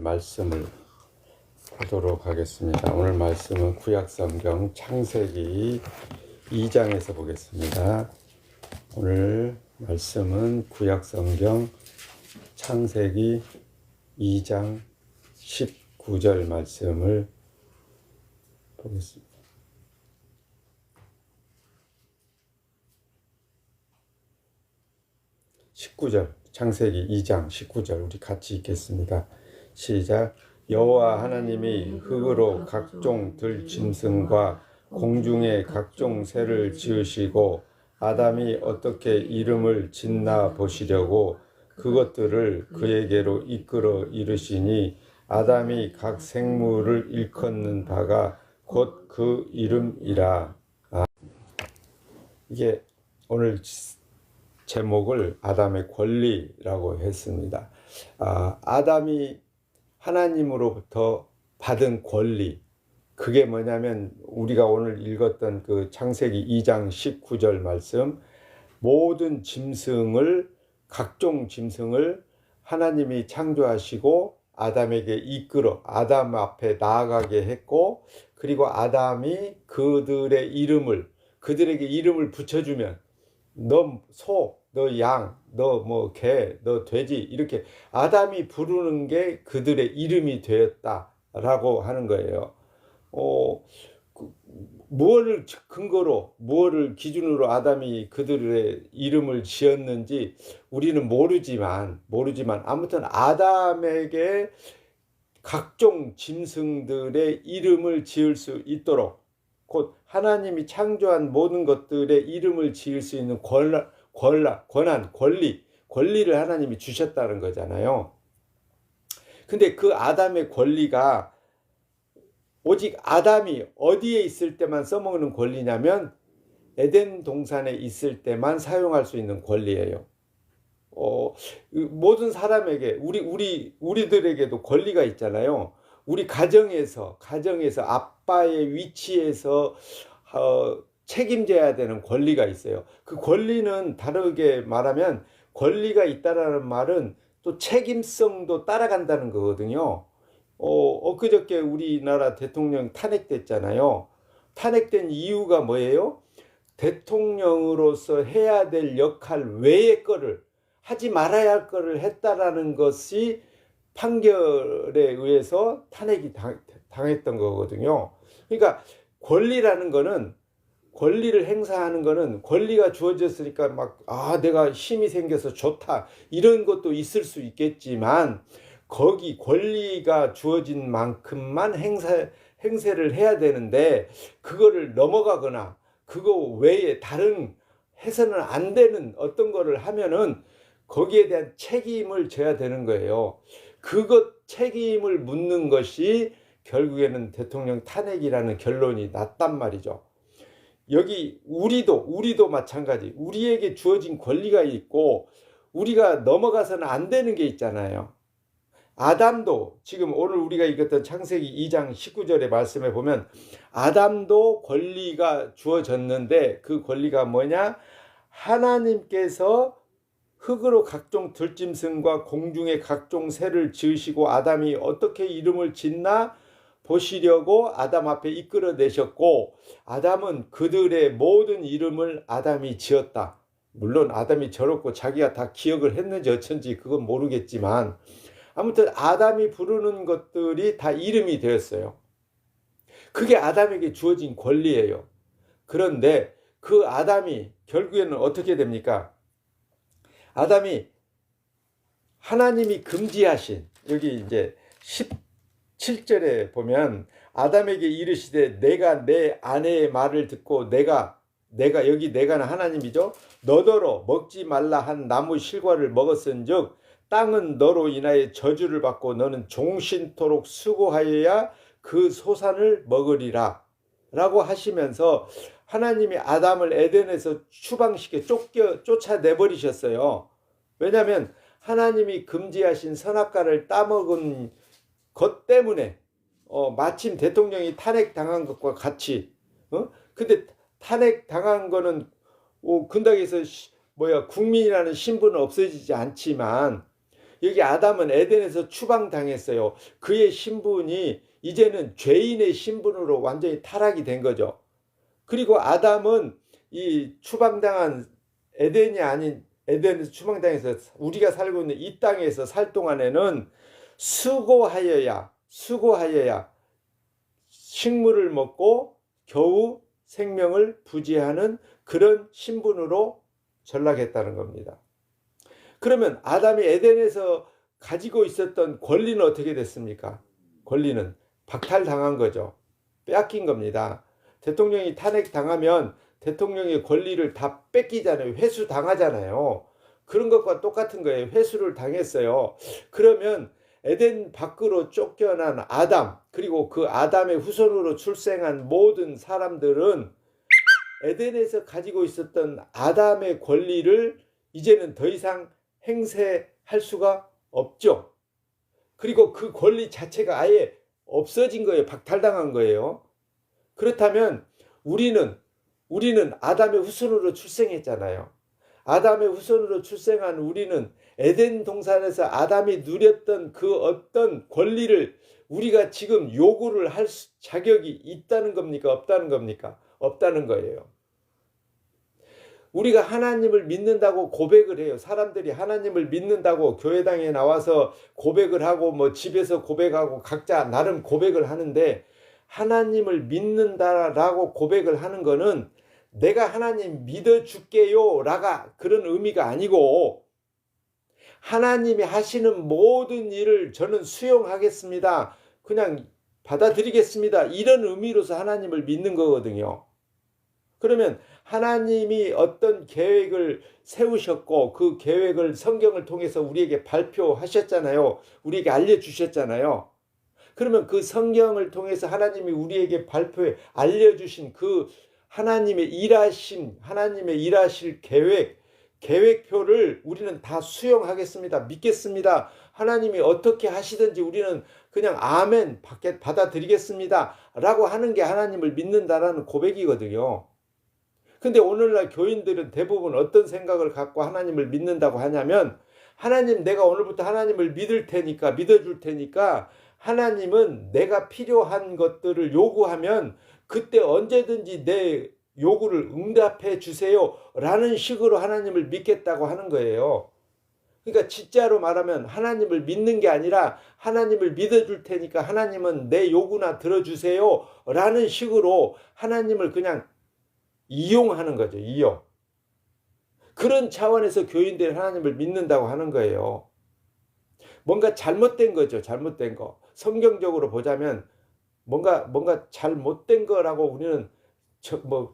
말씀을 보도록 하겠습니다. 오늘 말씀은 구약성경 창세기 2장에서 보겠습니다. 오늘 말씀은 구약성경 창세기 2장 19절 말씀을 보겠습니다. 19절, 창세기 2장 19절 우리 같이 읽겠습니다. 시작. 여호와 하나님이 흙으로 각종 들짐승과 공중의 각종 새를 지으시고 아담이 어떻게 이름을 짓나 보시려고 그것들을 그에게로 이끌어 이르시니 아담이 각 생물을 일컫는 바가 곧 그 이름이라. 이게 오늘 제목을 아담의 권리라고 했습니다. 아담이 하나님으로부터 받은 권리, 그게 뭐냐면 우리가 오늘 읽었던 그 창세기 2장 19절 말씀, 모든 짐승을, 각종 짐승을 하나님이 창조하시고 아담에게 이끌어 아담 앞에 나아가게 했고, 그리고 아담이 그들에게 이름을 붙여주면 너 소, 너 양, 너 개, 너 돼지, 이렇게 아담이 부르는 게 그들의 이름이 되었다라고 하는 거예요. 무엇을 근거로, 무엇을 기준으로 아담이 그들의 이름을 지었는지 우리는 모르지만 아무튼 아담에게 각종 짐승들의 이름을 지을 수 있도록, 곧 하나님이 창조한 모든 것들의 이름을 지을 수 있는 권리를 하나님이 주셨다는 거잖아요. 근데 그 아담의 권리가 오직 아담이 어디에 있을 때만 써먹는 권리냐면 에덴 동산에 있을 때만 사용할 수 있는 권리예요. 모든 사람에게, 우리들에게도 권리가 있잖아요. 우리 가정에서 아빠의 위치에서 책임져야 되는 권리가 있어요. 그 권리는 다르게 말하면, 권리가 있다라는 말은 또 책임성도 따라간다는 거거든요. 엊그저께 우리나라 대통령 탄핵됐잖아요. 탄핵된 이유가 뭐예요? 대통령으로서 해야 될 역할 외의 거를, 하지 말아야 할 거를 했다라는 것이 판결에 의해서 탄핵이 당했던 거거든요. 그러니까 권리라는 거는, 권리를 행사하는 거는, 권리가 주어졌으니까 내가 힘이 생겨서 좋다 이런 것도 있을 수 있겠지만, 거기 권리가 주어진 만큼만 행세를 해야 되는데 그거를 넘어가거나 그거 외에 다른 해서는 안 되는 어떤 거를 하면은 거기에 대한 책임을 져야 되는 거예요. 그것 책임을 묻는 것이 결국에는 대통령 탄핵이라는 결론이 났단 말이죠. 여기 우리도 마찬가지, 우리에게 주어진 권리가 있고 우리가 넘어가서는 안 되는 게 있잖아요. 아담도, 지금 오늘 우리가 읽었던 창세기 2장 19절의 말씀에 보면 아담도 권리가 주어졌는데, 그 권리가 뭐냐? 하나님께서 흙으로 각종 들짐승과 공중의 각종 새를 지으시고 아담이 어떻게 이름을 짓나 보시려고 아담 앞에 이끌어내셨고, 아담은 그들의 모든 이름을 아담이 지었다. 물론 아담이 저렇고 자기가 다 기억을 했는지 어쩐지 그건 모르겠지만, 아무튼 아담이 부르는 것들이 다 이름이 되었어요. 그게 아담에게 주어진 권리예요. 그런데 그 아담이 결국에는 어떻게 됩니까? 아담이 하나님이 금지하신, 여기 이제 17절에 보면 아담에게 이르시되 내가 내 아내의 말을 듣고 내가 여기 내가는 하나님이죠. 너더러 먹지 말라 한 나무 실과를 먹었은즉 땅은 너로 인하여 저주를 받고 너는 종신토록 수고하여야 그 소산을 먹으리라 라고 하시면서 하나님이 아담을 에덴에서 추방시켜 쫓아내버리셨어요. 왜냐하면 하나님이 금지하신 선악과를 따먹은 것 때문에, 마침 대통령이 탄핵당한 것과 같이, 근데 탄핵당한 거는 근당에서 국민이라는 신분은 없어지지 않지만, 여기 아담은 에덴에서 추방당했어요. 그의 신분이 이제는 죄인의 신분으로 완전히 타락이 된 거죠. 그리고 아담은 이 추방당한 에덴이 아닌 에덴에서 추방당해서 우리가 살고 있는 이 땅에서 살 동안에는 수고하여야 식물을 먹고 겨우 생명을 부지하는 그런 신분으로 전락했다는 겁니다. 그러면 아담이 에덴에서 가지고 있었던 권리는 어떻게 됐습니까? 권리는 박탈당한 거죠. 빼앗긴 겁니다. 대통령이 탄핵당하면 대통령의 권리를 다 뺏기잖아요. 회수당하잖아요. 그런 것과 똑같은 거예요. 회수를 당했어요. 그러면 에덴 밖으로 쫓겨난 아담, 그리고 그 아담의 후손으로 출생한 모든 사람들은 에덴에서 가지고 있었던 아담의 권리를 이제는 더 이상 행사할 수가 없죠. 그리고 그 권리 자체가 아예 없어진 거예요. 박탈당한 거예요. 그렇다면 우리는 아담의 후손으로 출생했잖아요. 아담의 후손으로 출생한 우리는 에덴 동산에서 아담이 누렸던 그 어떤 권리를 우리가 지금 요구를 할 자격이 있다는 겁니까? 없다는 겁니까? 없다는 거예요. 우리가 하나님을 믿는다고 고백을 해요. 사람들이 하나님을 믿는다고 교회당에 나와서 고백을 하고 뭐 집에서 고백하고 각자 나름 고백을 하는데, 하나님을 믿는다라고 고백을 하는 거는 내가 하나님 믿어줄게요 라가 그런 의미가 아니고, 하나님이 하시는 모든 일을 저는 수용하겠습니다, 그냥 받아들이겠습니다, 이런 의미로서 하나님을 믿는 거거든요. 그러면 하나님이 어떤 계획을 세우셨고 그 계획을 성경을 통해서 우리에게 발표하셨잖아요. 우리에게 알려주셨잖아요. 그러면 그 성경을 통해서 하나님이 우리에게 발표해 알려주신 그 하나님의 일하실 계획표를 우리는 다 수용하겠습니다, 믿겠습니다, 하나님이 어떻게 하시든지 우리는 그냥 아멘 받아들이겠습니다 라고 하는 게 하나님을 믿는다라는 고백이거든요. 근데 오늘날 교인들은 대부분 어떤 생각을 갖고 하나님을 믿는다고 하냐면, 하나님, 내가 오늘부터 하나님을 믿어줄 테니까 하나님은 내가 필요한 것들을 요구하면 그때 언제든지 내 요구를 응답해 주세요 라는 식으로 하나님을 믿겠다고 하는 거예요. 그러니까 진짜로 말하면 하나님을 믿는 게 아니라 하나님을 믿어줄 테니까 하나님은 내 요구나 들어주세요 라는 식으로 하나님을 그냥 이용하는 거죠. 이용. 그런 차원에서 교인들이 하나님을 믿는다고 하는 거예요. 뭔가 잘못된 거죠. 잘못된 거. 성경적으로 보자면 뭔가 잘못된 거라고 우리는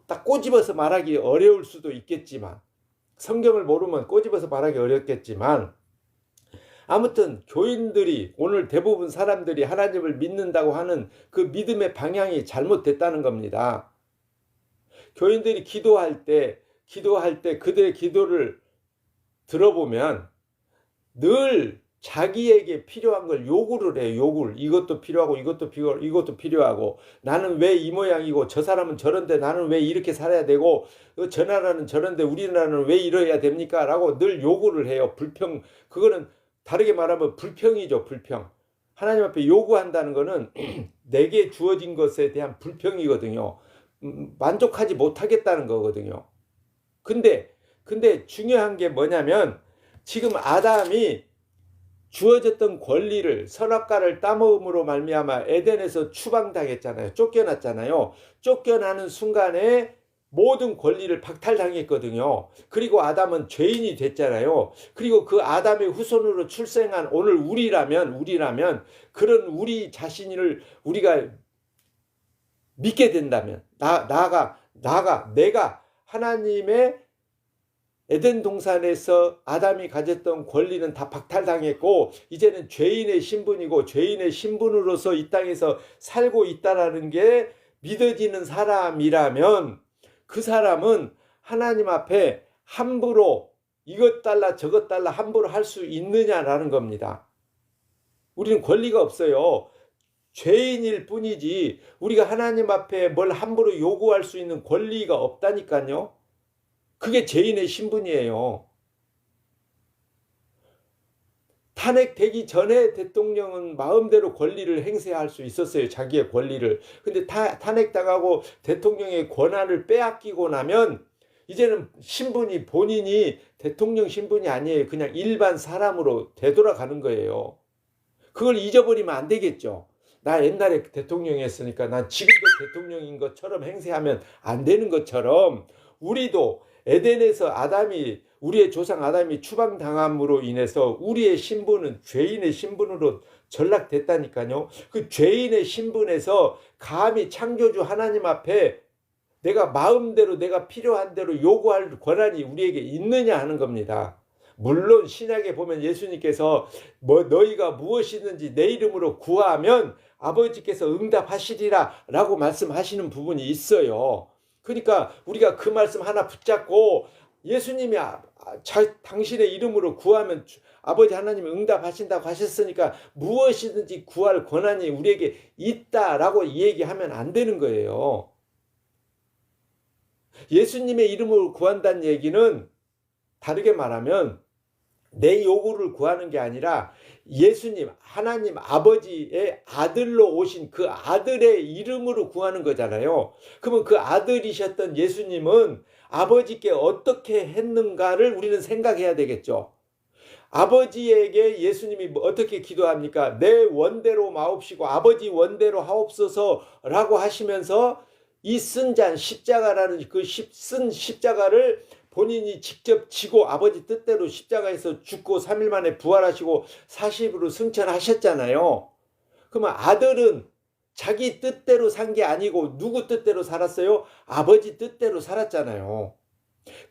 딱 꼬집어서 말하기 어려울 수도 있겠지만, 성경을 모르면 꼬집어서 말하기 어렵겠지만, 아무튼 교인들이, 오늘 대부분 사람들이 하나님을 믿는다고 하는 그 믿음의 방향이 잘못됐다는 겁니다. 교인들이 기도할 때 그들의 기도를 들어보면 늘 자기에게 필요한 걸 요구를 해요. 요구를. 이것도 필요하고 이것도 필요하고, 나는 왜 이 모양이고 저 사람은 저런데 나는 왜 이렇게 살아야 되고, 저 나라는 저런데 우리나라는 왜 이래야 됩니까? 라고 늘 요구를 해요. 그거는 다르게 말하면 불평이죠. 불평. 하나님 앞에 요구한다는 거는 내게 주어진 것에 대한 불평이거든요. 만족하지 못하겠다는 거거든요. 근데 중요한 게 뭐냐면, 지금 아담이 주어졌던 권리를, 선악과를 따먹음으로 말미암아 에덴에서 추방당했잖아요. 쫓겨났잖아요. 쫓겨나는 순간에 모든 권리를 박탈당했거든요. 그리고 아담은 죄인이 됐잖아요. 그리고 그 아담의 후손으로 출생한 오늘 우리라면 그런 우리 자신을 우리가 믿게 된다면, 내가 하나님의 에덴 동산에서 아담이 가졌던 권리는 다 박탈당했고 이제는 죄인의 신분이고 죄인의 신분으로서 이 땅에서 살고 있다라는 게 믿어지는 사람이라면, 그 사람은 하나님 앞에 함부로 이것 달라 저것 달라 함부로 할 수 있느냐라는 겁니다. 우리는 권리가 없어요. 죄인일 뿐이지 우리가 하나님 앞에 뭘 함부로 요구할 수 있는 권리가 없다니까요. 그게 죄인의 신분이에요. 탄핵되기 전에 대통령은 마음대로 권리를 행사할 수 있었어요. 자기의 권리를. 근데 탄핵당하고 대통령의 권한을 빼앗기고 나면 이제는 신분이 본인이 대통령 신분이 아니에요. 그냥 일반 사람으로 되돌아가는 거예요. 그걸 잊어버리면 안 되겠죠. 나 옛날에 대통령이었으니까 난 지금도 대통령인 것처럼 행세하면 안 되는 것처럼 우리도 에덴에서 우리의 조상 아담이 추방당함으로 인해서 우리의 신분은 죄인의 신분으로 전락됐다니까요. 그 죄인의 신분에서 감히 창조주 하나님 앞에 내가 마음대로 내가 필요한 대로 요구할 권한이 우리에게 있느냐 하는 겁니다. 물론 신약에 보면 예수님께서 너희가 무엇이든지 내 이름으로 구하면 아버지께서 응답하시리라 라고 말씀하시는 부분이 있어요. 그러니까 우리가 그 말씀 하나 붙잡고 예수님이 당신의 이름으로 구하면 아버지 하나님이 응답하신다고 하셨으니까 무엇이든지 구할 권한이 우리에게 있다라고 얘기하면 안 되는 거예요. 예수님의 이름으로 구한다는 얘기는 다르게 말하면 내 요구를 구하는 게 아니라 예수님, 하나님 아버지의 아들로 오신 그 아들의 이름으로 구하는 거잖아요. 그러면 그 아들이셨던 예수님은 아버지께 어떻게 했는가를 우리는 생각해야 되겠죠. 아버지에게 예수님이 어떻게 기도합니까? 내 원대로 마옵시고 아버지 원대로 하옵소서라고 하시면서 이 쓴 잔 십자가라는 그 쓴 십자가를 본인이 직접 지고 아버지 뜻대로 십자가에서 죽고 3일 만에 부활하시고 40으로 승천하셨잖아요. 그러면 아들은 자기 뜻대로 산 게 아니고 누구 뜻대로 살았어요? 아버지 뜻대로 살았잖아요.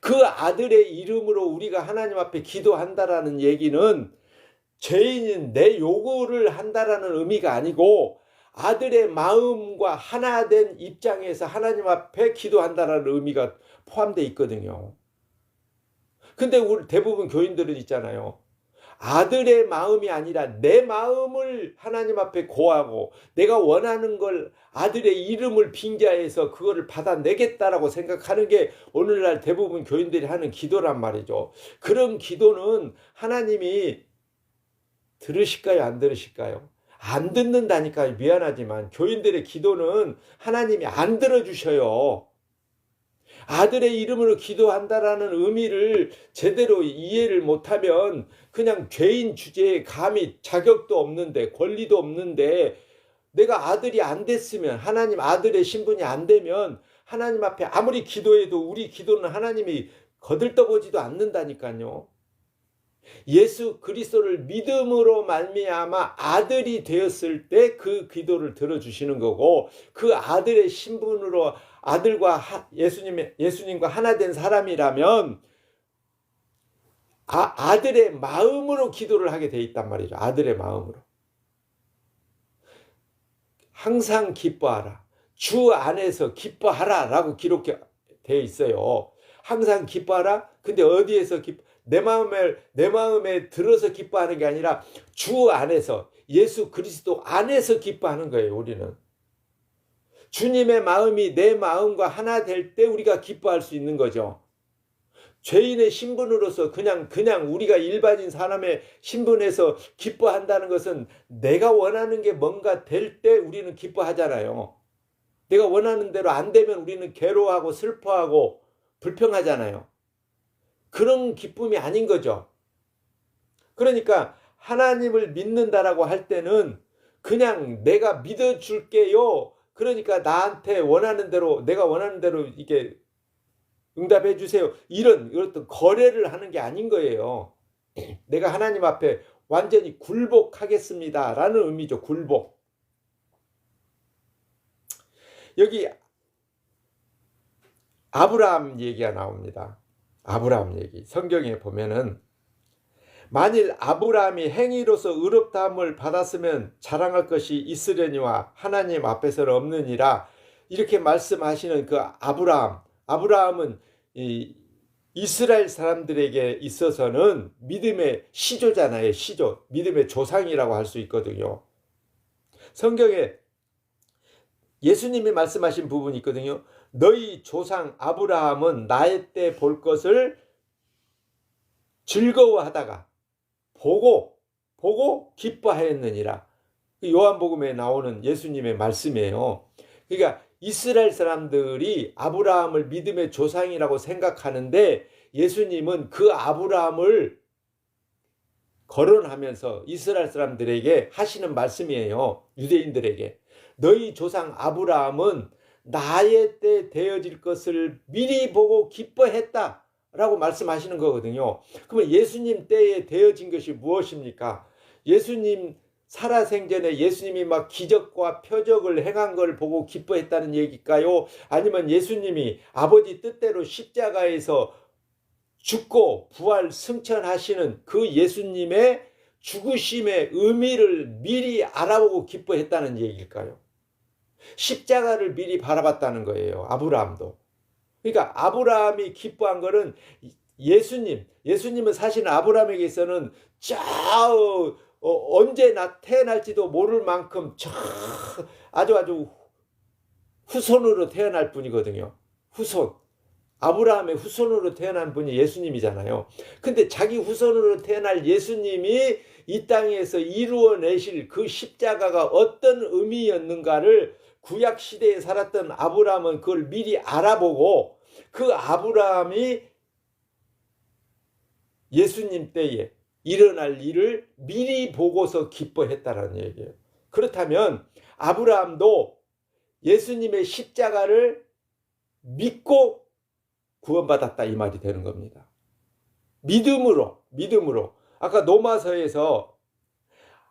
그 아들의 이름으로 우리가 하나님 앞에 기도한다라는 얘기는 죄인인 내 요구를 한다라는 의미가 아니고 아들의 마음과 하나 된 입장에서 하나님 앞에 기도한다라는 의미가 포함되어 있거든요. 근데 우리 대부분 교인들은 있잖아요. 아들의 마음이 아니라 내 마음을 하나님 앞에 고하고 내가 원하는 걸 아들의 이름을 빙자해서 그거를 받아내겠다라고 생각하는 게 오늘날 대부분 교인들이 하는 기도란 말이죠. 그런 기도는 하나님이 들으실까요? 안 들으실까요? 안 듣는다니까. 미안하지만 교인들의 기도는 하나님이 안 들어주셔요. 아들의 이름으로 기도한다라는 의미를 제대로 이해를 못하면 그냥 죄인 주제에 감히 자격도 없는데 권리도 없는데 내가 아들이 안 됐으면 하나님 아들의 신분이 안 되면 하나님 앞에 아무리 기도해도 우리 기도는 하나님이 거들떠보지도 않는다니까요. 예수 그리스도를 믿음으로 말미암아 아들이 되었을 때 그 기도를 들어주시는 거고 그 아들의 신분으로 아들과 예수님과 하나 된 사람이라면 아들의 마음으로 기도를 하게 돼 있단 말이죠. 아들의 마음으로. 항상 기뻐하라. 주 안에서 기뻐하라 라고 기록되어 있어요. 항상 기뻐하라. 근데 어디에서 내 마음에 들어서 기뻐하는 게 아니라 주 안에서 예수 그리스도 안에서 기뻐하는 거예요. 우리는 주님의 마음이 내 마음과 하나 될 때 우리가 기뻐할 수 있는 거죠. 죄인의 신분으로서 그냥 우리가 일반인 사람의 신분에서 기뻐한다는 것은 내가 원하는 게 뭔가 될 때 우리는 기뻐하잖아요. 내가 원하는 대로 안 되면 우리는 괴로워하고 슬퍼하고 불평하잖아요. 그런 기쁨이 아닌 거죠. 그러니까 하나님을 믿는다라고 할 때는 그냥 내가 믿어줄게요. 그러니까 나한테 원하는 대로 내가 원하는 대로 이게 응답해 주세요. 이런 어떤 거래를 하는 게 아닌 거예요. 내가 하나님 앞에 완전히 굴복하겠습니다 라는 의미죠. 굴복. 여기 아브라함 얘기가 나옵니다. 아브라함 얘기. 성경에 보면은 만일 아브라함이 행위로서 의롭다함을 받았으면 자랑할 것이 있으려니와 하나님 앞에서는 없느니라. 이렇게 말씀하시는 그 아브라함은 이스라엘 사람들에게 있어서는 믿음의 시조잖아요. 시조. 믿음의 조상이라고 할 수 있거든요. 성경에 예수님이 말씀하신 부분이 있거든요. 너희 조상 아브라함은 나의 때 볼 것을 즐거워하다가 보고 보고 기뻐하였느니라. 요한복음에 나오는 예수님의 말씀이에요. 그러니까 이스라엘 사람들이 아브라함을 믿음의 조상이라고 생각하는데 예수님은 그 아브라함을 거론하면서 이스라엘 사람들에게 하시는 말씀이에요. 유대인들에게. 너희 조상 아브라함은 나의 때 되어질 것을 미리 보고 기뻐했다 라고 말씀하시는 거거든요. 그러면 예수님 때에 되어진 것이 무엇입니까? 예수님 살아생전에 예수님이 막 기적과 표적을 행한 걸 보고 기뻐했다는 얘기일까요? 아니면 예수님이 아버지 뜻대로 십자가에서 죽고 부활 승천하시는 그 예수님의 죽으심의 의미를 미리 알아보고 기뻐했다는 얘기일까요? 십자가를 미리 바라봤다는 거예요. 아브라함도. 그러니까 아브라함이 기뻐한 거는 예수님은 사실 아브라함에게서는 언제 태어날지도 모를 만큼 아주 후손으로 태어날 분이거든요. 후손. 아브라함의 후손으로 태어난 분이 예수님이잖아요. 근데 자기 후손으로 태어날 예수님이 이 땅에서 이루어내실 그 십자가가 어떤 의미였는가를 구약시대에 살았던 아브라함은 그걸 미리 알아보고 그 아브라함이 예수님 때에 일어날 일을 미리 보고서 기뻐했다라는 얘기예요. 그렇다면 아브라함도 예수님의 십자가를 믿고 구원받았다 이 말이 되는 겁니다. 믿음으로. 아까 로마서에서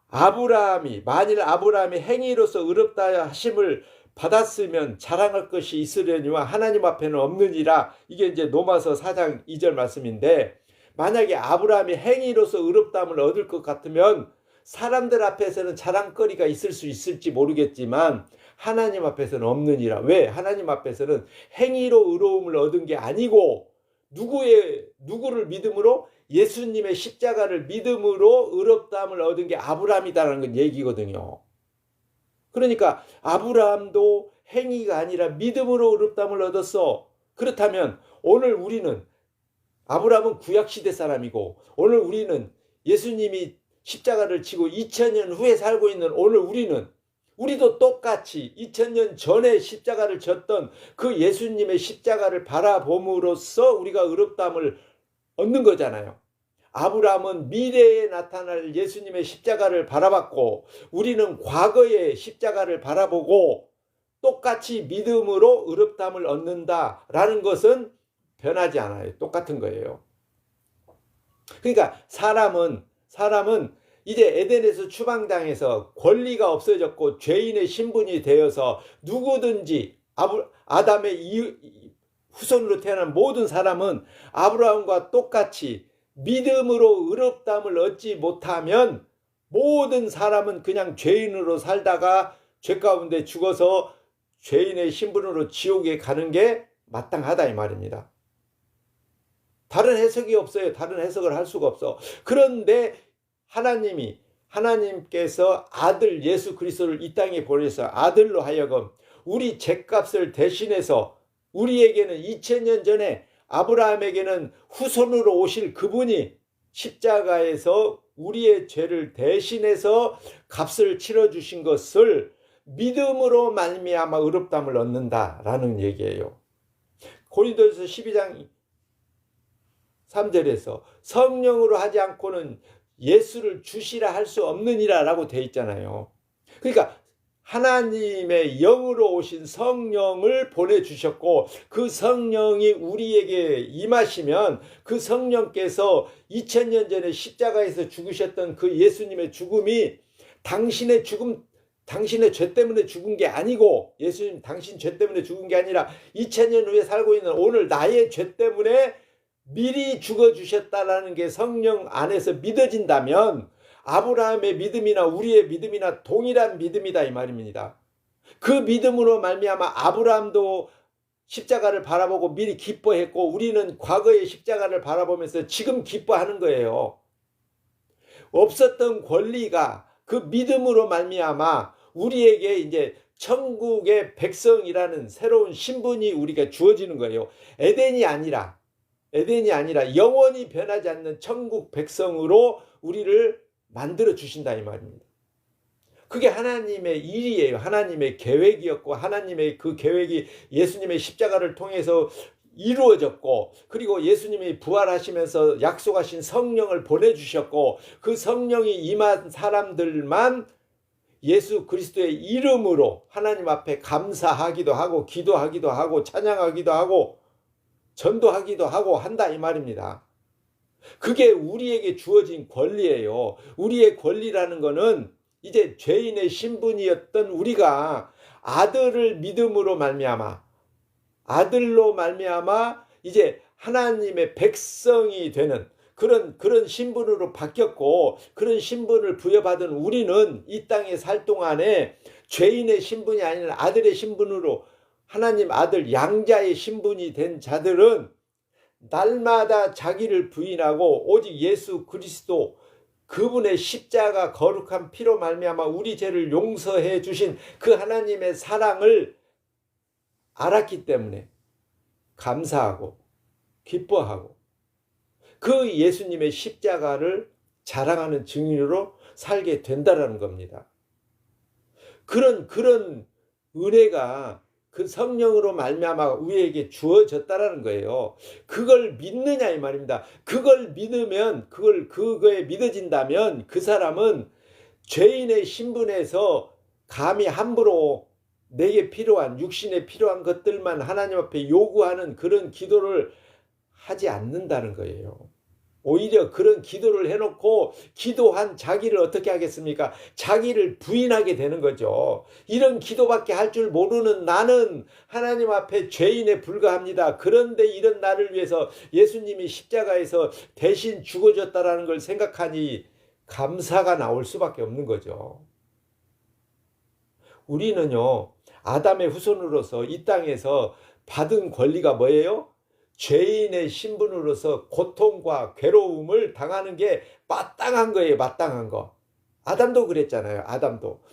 만일 아브라함이 행위로서 의롭다 하심을 받았으면 자랑할 것이 있으려니와 하나님 앞에는 없느니라. 이게 이제 로마서 4장 2절 말씀인데, 만약에 아브라함이 행위로서 의롭다함을 얻을 것 같으면 사람들 앞에서는 자랑거리가 있을 수 있을지 모르겠지만 하나님 앞에서는 없느니라. 왜? 하나님 앞에서는 행위로 의로움을 얻은 게 아니고 누구를 믿음으로? 예수님의 십자가를 믿음으로 의롭다함을 얻은 게 아브라함이다라는 건 얘기거든요. 그러니까 아브라함도 행위가 아니라 믿음으로 의롭다함을 얻었어. 그렇다면 오늘 우리는, 아브라함은 구약시대 사람이고 오늘 우리는 예수님이 십자가를 지고 2000년 후에 살고 있는 오늘 우리도 똑같이 2000년 전에 십자가를 졌던 그 예수님의 십자가를 바라봄으로써 우리가 의롭다함을 얻는 거잖아요. 아브라함은 미래에 나타날 예수님의 십자가를 바라봤고 우리는 과거의 십자가를 바라보고 똑같이 믿음으로 의롭다함을 얻는다라는 것은 변하지 않아요. 똑같은 거예요. 그러니까 사람은 이제 에덴에서 추방당해서 권리가 없어졌고 죄인의 신분이 되어서 누구든지 아담의 후손으로 태어난 모든 사람은 아브라함과 똑같이 믿음으로 의롭다함을 얻지 못하면 모든 사람은 그냥 죄인으로 살다가 죄 가운데 죽어서 죄인의 신분으로 지옥에 가는 게 마땅하다 이 말입니다. 다른 해석이 없어요. 다른 해석을 할 수가 없어. 그런데 하나님께서 아들 예수 그리스도를 이 땅에 보내서 아들로 하여금 우리 죄값을 대신해서 우리에게는 2000년 전에 아브라함에게는 후손으로 오실 그분이 십자가에서 우리의 죄를 대신해서 값을 치러주신 것을 믿음으로 말미암아 의롭다함을 얻는다라는 얘기예요. 고린도전서 12장 3절에서 성령으로 하지 않고는 예수를 주시라 할 수 없느니라 라고 되어 있잖아요. 그러니까 하나님의 영으로 오신 성령을 보내주셨고 그 성령이 우리에게 임하시면 그 성령께서 2000년 전에 십자가에서 죽으셨던 그 예수님의 죽음이 당신의 죄 때문에 죽은 게 아니고 예수님 당신 죄 때문에 죽은 게 아니라 2000년 후에 살고 있는 오늘 나의 죄 때문에 미리 죽어주셨다라는 게 성령 안에서 믿어진다면 아브라함의 믿음이나 우리의 믿음이나 동일한 믿음이다 이 말입니다. 그 믿음으로 말미암아 아브라함도 십자가를 바라보고 미리 기뻐했고 우리는 과거의 십자가를 바라보면서 지금 기뻐하는 거예요. 없었던 권리가 그 믿음으로 말미암아 우리에게 이제 천국의 백성이라는 새로운 신분이 우리가 주어지는 거예요. 에덴이 아니라 영원히 변하지 않는 천국 백성으로 우리를 만들어 주신다 이 말입니다. 그게 하나님의 일이에요. 하나님의 계획이었고 하나님의 그 계획이 예수님의 십자가를 통해서 이루어졌고, 그리고 예수님이 부활하시면서 약속하신 성령을 보내주셨고, 그 성령이 임한 사람들만 예수 그리스도의 이름으로 하나님 앞에 감사하기도 하고 기도하기도 하고 찬양하기도 하고 전도하기도 하고 한다 이 말입니다. 그게 우리에게 주어진 권리예요. 우리의 권리라는 거는 이제 죄인의 신분이었던 우리가 아들을 믿음으로 말미암아, 아들로 말미암아 이제 하나님의 백성이 되는 그런 신분으로 바뀌었고, 그런 신분을 부여받은 우리는 이 땅에 살 동안에 죄인의 신분이 아닌 아들의 신분으로, 하나님 아들 양자의 신분이 된 자들은 날마다 자기를 부인하고 오직 예수 그리스도 그분의 십자가 거룩한 피로 말미암아 우리 죄를 용서해 주신 그 하나님의 사랑을 알았기 때문에 감사하고 기뻐하고 그 예수님의 십자가를 자랑하는 증인으로 살게 된다라는 겁니다. 그런 은혜가 그 성령으로 말미암아 우리에게 주어졌다라는 거예요. 그걸 믿느냐 이 말입니다. 그걸 믿으면, 그거에 믿어진다면 그 사람은 죄인의 신분에서 감히 함부로 내게 필요한, 육신에 필요한 것들만 하나님 앞에 요구하는 그런 기도를 하지 않는다는 거예요. 오히려 그런 기도를 해놓고 기도한 자기를 어떻게 하겠습니까? 자기를 부인하게 되는 거죠. 이런 기도밖에 할 줄 모르는 나는 하나님 앞에 죄인에 불과합니다. 그런데 이런 나를 위해서 예수님이 십자가에서 대신 죽어줬다라는 걸 생각하니 감사가 나올 수밖에 없는 거죠. 우리는요, 아담의 후손으로서 이 땅에서 받은 권리가 뭐예요? 죄인의 신분으로서 고통과 괴로움을 당하는 게 마땅한 거예요. 마땅한 거. 아담도 그랬잖아요. 아담도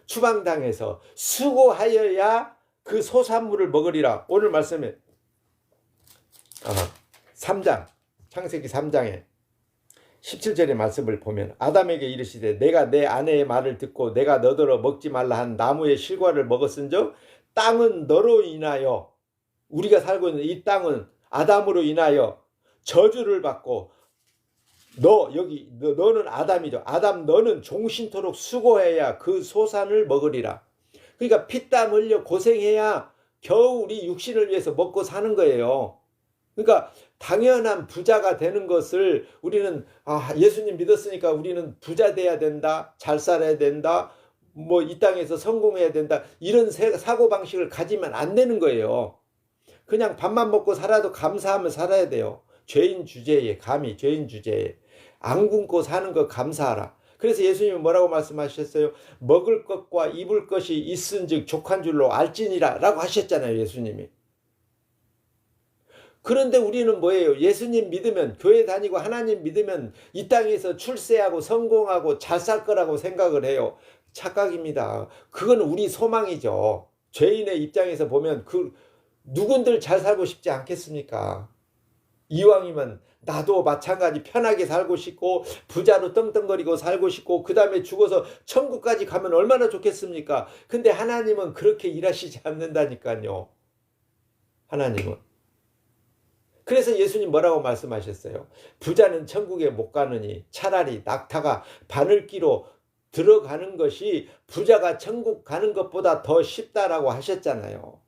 추방당해서 수고하여야 그 소산물을 먹으리라. 오늘 말씀에 3장 창세기 3장에 17절의 말씀을 보면 아담에게 이르시되 내가 내 아내의 말을 듣고 내가 너더러 먹지 말라 한 나무의 실과를 먹었은즉 땅은 너로 인하여, 우리가 살고 있는 이 땅은 아담으로 인하여 저주를 받고 너는 아담이죠. 아담 너는 종신토록 수고해야 그 소산을 먹으리라. 그러니까 피땀 흘려 고생해야 겨우 우리 육신을 위해서 먹고 사는 거예요. 그러니까 당연한 부자가 되는 것을 우리는 예수님 믿었으니까 우리는 부자 돼야 된다, 잘 살아야 된다, 뭐 이 땅에서 성공해야 된다, 이런 사고방식을 가지면 안 되는 거예요. 그냥 밥만 먹고 살아도 감사하며 살아야 돼요. 죄인 주제에, 감히 죄인 주제에 안 굶고 사는 거 감사하라. 그래서 예수님이 뭐라고 말씀하셨어요? 먹을 것과 입을 것이 있은즉 족한 줄로 알지니라 라고 하셨잖아요. 예수님이. 그런데 우리는 뭐예요? 예수님 믿으면, 교회 다니고 하나님 믿으면 이 땅에서 출세하고 성공하고 잘 살 거라고 생각을 해요. 착각입니다. 그건 우리 소망이죠. 죄인의 입장에서 보면 누군들 잘 살고 싶지 않겠습니까? 이왕이면 나도 마찬가지 편하게 살고 싶고 부자로 떵떵거리고 살고 싶고 그 다음에 죽어서 천국까지 가면 얼마나 좋겠습니까? 근데 하나님은 그렇게 일하시지 않는다니까요. 하나님은. 그래서 예수님 뭐라고 말씀하셨어요? 부자는 천국에 못 가느니 차라리 낙타가 바늘기로 들어가는 것이 부자가 천국 가는 것보다 더 쉽다라고 하셨잖아요.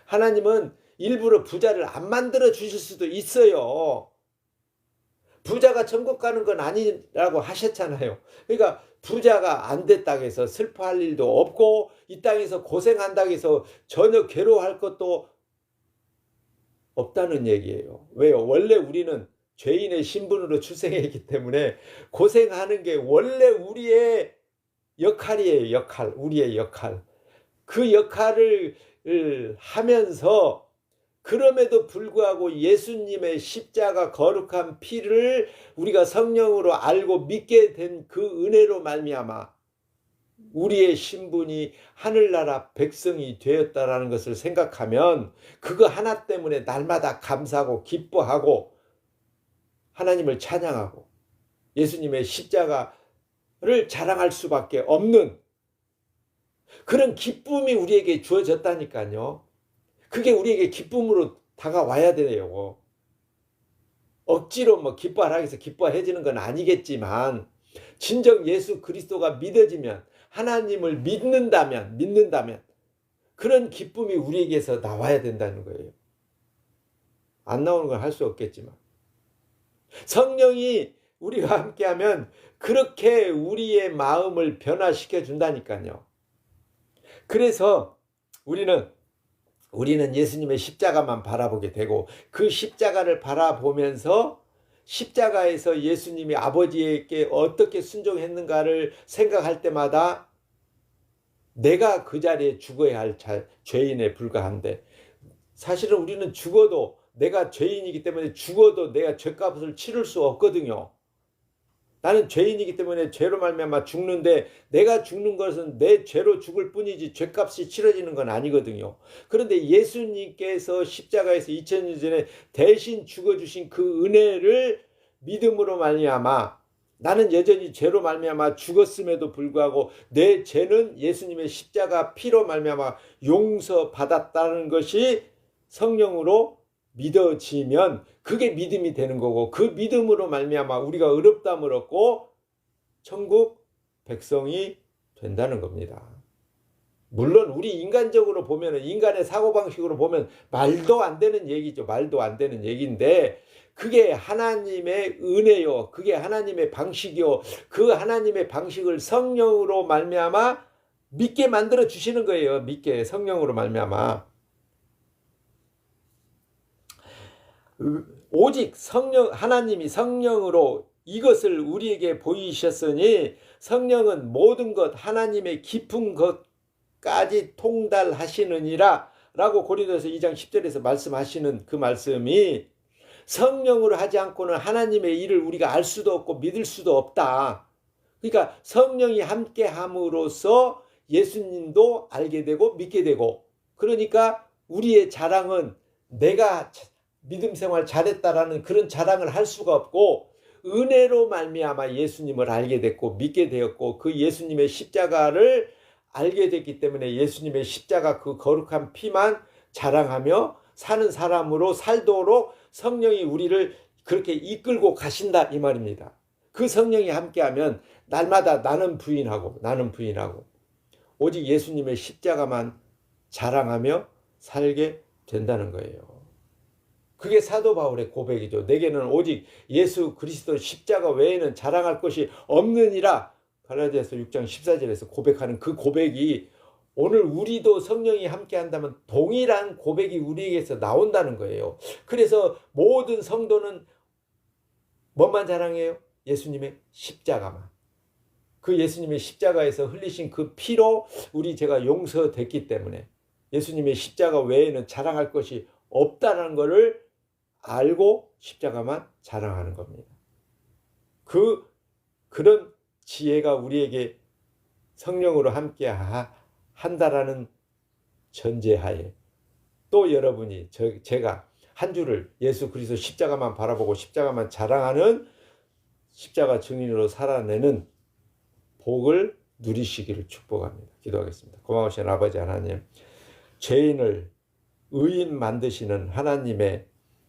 하나님은 일부러 부자를 안 만들어 주실 수도 있어요. 부자가 천국 가는 건 아니라고 하셨잖아요. 그러니까 부자가 안 됐다고 해서 슬퍼할 일도 없고 이 땅에서 고생한다고 해서 전혀 괴로워할 것도 없다는 얘기예요. 왜요? 원래 우리는 죄인의 신분으로 출생했기 때문에 고생하는 게 원래 우리의 역할이에요. 역할. 우리의 역할. 그 역할을 하면서 그럼에도 불구하고 예수님의 십자가 거룩한 피를 우리가 성령으로 알고 믿게 된 그 은혜로 말미암아 우리의 신분이 하늘나라 백성이 되었다라는 것을 생각하면 그거 하나 때문에 날마다 감사하고 기뻐하고 하나님을 찬양하고 예수님의 십자가를 자랑할 수밖에 없는 그런 기쁨이 우리에게 주어졌다니까요. 그게 우리에게 기쁨으로 다가와야 돼요. 억지로 뭐 기뻐하라 해서 기뻐해지는 건 아니겠지만 진정 예수 그리스도가 믿어지면 하나님을 믿는다면 그런 기쁨이 우리에게서 나와야 된다는 거예요. 안 나오는 건 할 수 없겠지만 성령이 우리와 함께하면 그렇게 우리의 마음을 변화시켜 준다니까요. 그래서 우리는 예수님의 십자가만 바라보게 되고 그 십자가를 바라보면서 십자가에서 예수님이 아버지에게 어떻게 순종했는가를 생각할 때마다 내가 그 자리에 죽어야 할 죄인에 불과한데 사실은 우리는 죽어도 내가 죄인이기 때문에 죽어도 내가 죄값을 치를 수 없거든요. 나는 죄인이기 때문에 죄로 말미암아 죽는데 내가 죽는 것은 내 죄로 죽을 뿐이지 죄값이 치러지는 건 아니거든요. 그런데 예수님께서 십자가에서 2000년 전에 대신 죽어주신 그 은혜를 믿음으로 말미암아 나는 여전히 죄로 말미암아 죽었음에도 불구하고 내 죄는 예수님의 십자가 피로 말미암아 용서받았다는 것이 성령으로 믿어지면 그게 믿음이 되는 거고 그 믿음으로 말미암아 우리가 의롭다함을 얻고 천국 백성이 된다는 겁니다. 물론 우리 인간적으로 보면 인간의 사고방식으로 보면 말도 안 되는 얘기죠. 말도 안 되는 얘기인데 그게 하나님의 은혜요. 그게 하나님의 방식이요. 그 하나님의 방식을 성령으로 말미암아 믿게 만들어 주시는 거예요. 믿게 성령으로 말미암아. 오직 하나님이 성령으로 이것을 우리에게 보이셨으니 성령은 모든 것 하나님의 깊은 것까지 통달하시느니라 라고 고린도서 2장 10절에서 말씀하시는 그 말씀이 성령으로 하지 않고는 하나님의 일을 우리가 알 수도 없고 믿을 수도 없다. 그러니까 성령이 함께 함으로써 예수님도 알게 되고 믿게 되고 그러니까 우리의 자랑은 내가 믿음 생활 잘했다라는 그런 자랑을 할 수가 없고 은혜로 말미암아 예수님을 알게 됐고 믿게 되었고 그 예수님의 십자가를 알게 됐기 때문에 예수님의 십자가 그 거룩한 피만 자랑하며 사는 사람으로 살도록 성령이 우리를 그렇게 이끌고 가신다 이 말입니다. 그 성령이 함께하면 날마다 나는 부인하고 오직 예수님의 십자가만 자랑하며 살게 된다는 거예요. 그게 사도 바울의 고백이죠. 내게는 오직 예수 그리스도 십자가 외에는 자랑할 것이 없느니라 갈라디아서 6장 14절에서 고백하는 그 고백이 오늘 우리도 성령이 함께 한다면 동일한 고백이 우리에게서 나온다는 거예요. 그래서 모든 성도는 뭐만 자랑해요? 예수님의 십자가만. 그 예수님의 십자가에서 흘리신 그 피로 우리 죄가 용서됐기 때문에 예수님의 십자가 외에는 자랑할 것이 없다는 것을 알고 십자가만 자랑하는 겁니다. 그런 지혜가 우리에게 성령으로 함께 한다라는 전제하에 또 여러분이 제가 한 주를 예수 그리스도 십자가만 바라보고 십자가만 자랑하는 십자가 증인으로 살아내는 복을 누리시기를 축복합니다. 기도하겠습니다. 고마우신 아버지 하나님, 죄인을 의인 만드시는 하나님의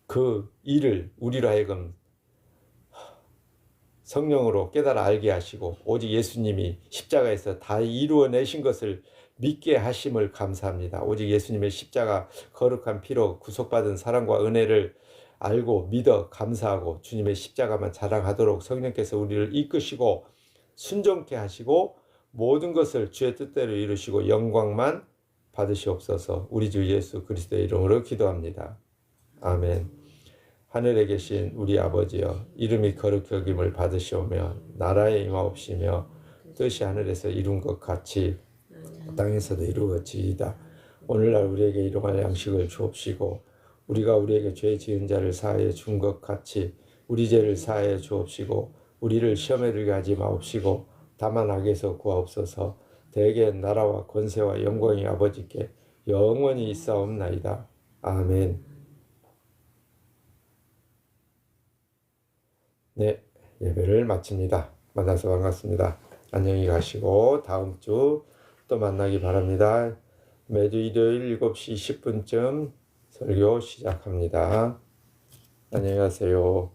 그 일을 우리로 하여금 성령으로 깨달아 알게 하시고 오직 예수님이 십자가에서 다 이루어내신 것을 믿게 하심을 감사합니다. 오직 예수님의 십자가 거룩한 피로 구속받은 사랑과 은혜를 알고 믿어 감사하고 주님의 십자가만 자랑하도록 성령께서 우리를 이끄시고 순종케 하시고 모든 것을 주의 뜻대로 이루시고 영광만 받으시옵소서. 우리 주 예수 그리스도의 이름으로 기도합니다. 아멘. 하늘에 계신 우리 아버지여, 이름이 거룩히 여김을 받으시오며 나라에 임하옵시며 뜻이 하늘에서 이룬 것 같이 땅에서도 이루어지이다. 오늘날 우리에게 일용할 양식을 주옵시고 우리가 우리에게 죄 지은 자를 사하여 준 것 같이 우리 죄를 사하여 주옵시고 우리를 시험에 들게 하지 마옵시고 다만 악에서 구하옵소서. 대개 나라와 권세와 영광이 아버지께 영원히 있사옵나이다. 아멘. 네, 예배를 마칩니다. 만나서 반갑습니다. 안녕히 가시고 다음 주 또 만나기 바랍니다. 매주 일요일 7시 10분쯤 설교 시작합니다. 안녕히 가세요.